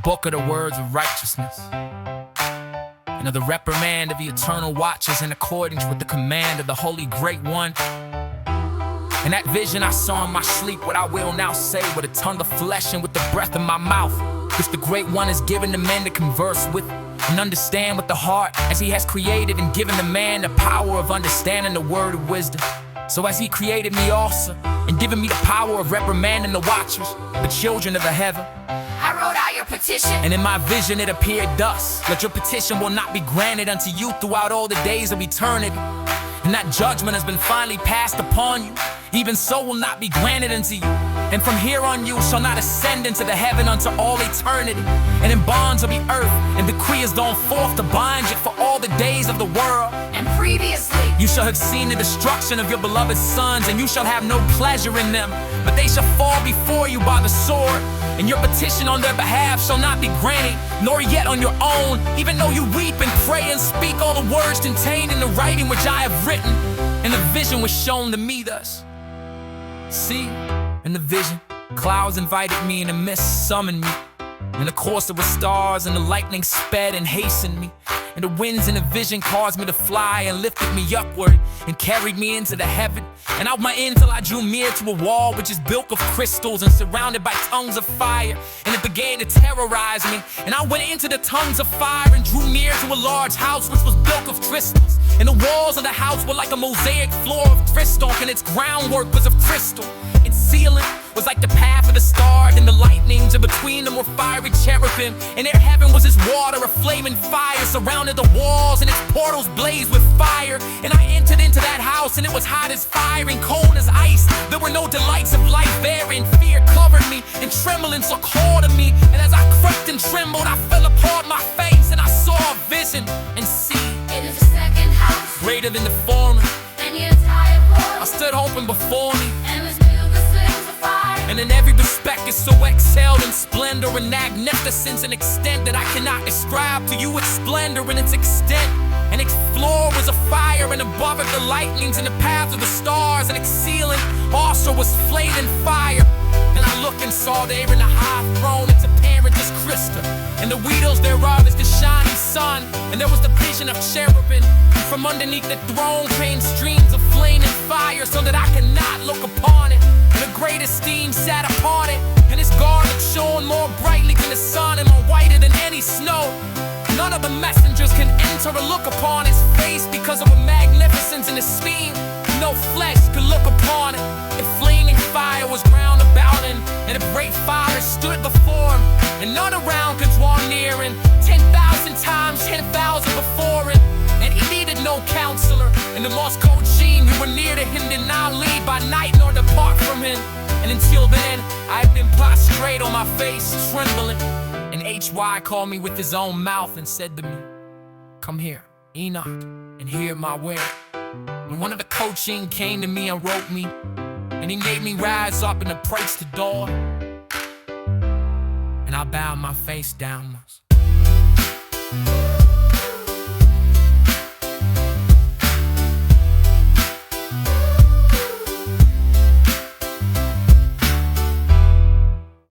book of the words of righteousness, and of the reprimand of the eternal watchers in accordance with the command of the Holy Great One. And that vision I saw in my sleep, what I will now say with a tongue of flesh and with the breath of my mouth, which the Great One has given to men to converse with and understand with the heart, as he has created and given the man the power of understanding the word of wisdom. So as he created me also, and given me the power of reprimanding the watchers, the children of the heaven, I wrote out your petition, and in my vision it appeared thus: that your petition will not be granted unto you throughout all the days of eternity, and that judgment has been finally passed upon you, even so will not be granted unto you. And from here on you shall not ascend into the heaven unto all eternity, and in bonds of the earth, and decree is gone forth to bind it for all the days of the world. and previously You shall have seen the destruction of your beloved sons, and you shall have no pleasure in them, but they shall fall before you by the sword. And your petition on their behalf shall not be granted, nor yet on your own, even though you weep and pray and speak all the words contained in the writing which I have written. And the vision was shown to me thus. See, in the vision, clouds invited me, and the mist summoned me, and the course of the stars and the lightning sped and hastened me. And the winds in the vision caused me to fly and lifted me upward and carried me into the heaven. And out my end till I drew near to a wall which is built of crystals and surrounded by tongues of fire. And it began to terrorize me. And I went into the tongues of fire and drew near to a large house which was built of crystals. And the walls of the house were like a mosaic floor of crystal, and its groundwork was of crystal. Its ceiling was like the path of the stars, and the lightnings in between them were fiery cherubim. And their heaven was as water, a flaming fire surrounded the walls, and its portals blazed with fire. And I entered into that house, and it was hot as fire and cold as ice. There were no delights of life there, and fear covered me, and trembling took hold of me. And as I crept and trembled, I fell upon my face, and I saw a vision. And see, it is the second house, greater than the former, and the entire I world, stood open before me, and was filled with flames of fire. and in every respect it so excelled in splendor and magnificence and extent that I cannot describe to you its splendor and its extent. And its floor was a fire, and above it the lightnings and the paths of the stars, and its ceiling also was flaming fire. And I looked and saw there in the high throne its apparent as crystal, and the wheels thereof is the shining sun. And there was the vision of cherubim, and from underneath the throne came streams of flame and fire, so that I could not look upon it. And the great esteem sat upon it, and his garment shone more brightly than the sun, and more whiter than any snow. None of the messengers can enter or look upon his face, because of a magnificence in his scheme. No flesh could look upon it. And flaming fire was round about him, and a great fire stood before him, and none around could draw near him. 10,000 times 10,000 before him, and he needed no counselor. And the lost coaching who were near to him did not leave by night nor depart from him. And until then, I had been prostrate on my face, trembling. And HY called me with his own mouth and said to me, "Come here, Enoch, and hear my word." And one of the coaching came to me and wrote me, and he made me rise up and approach the door. And I bowed my face downwards.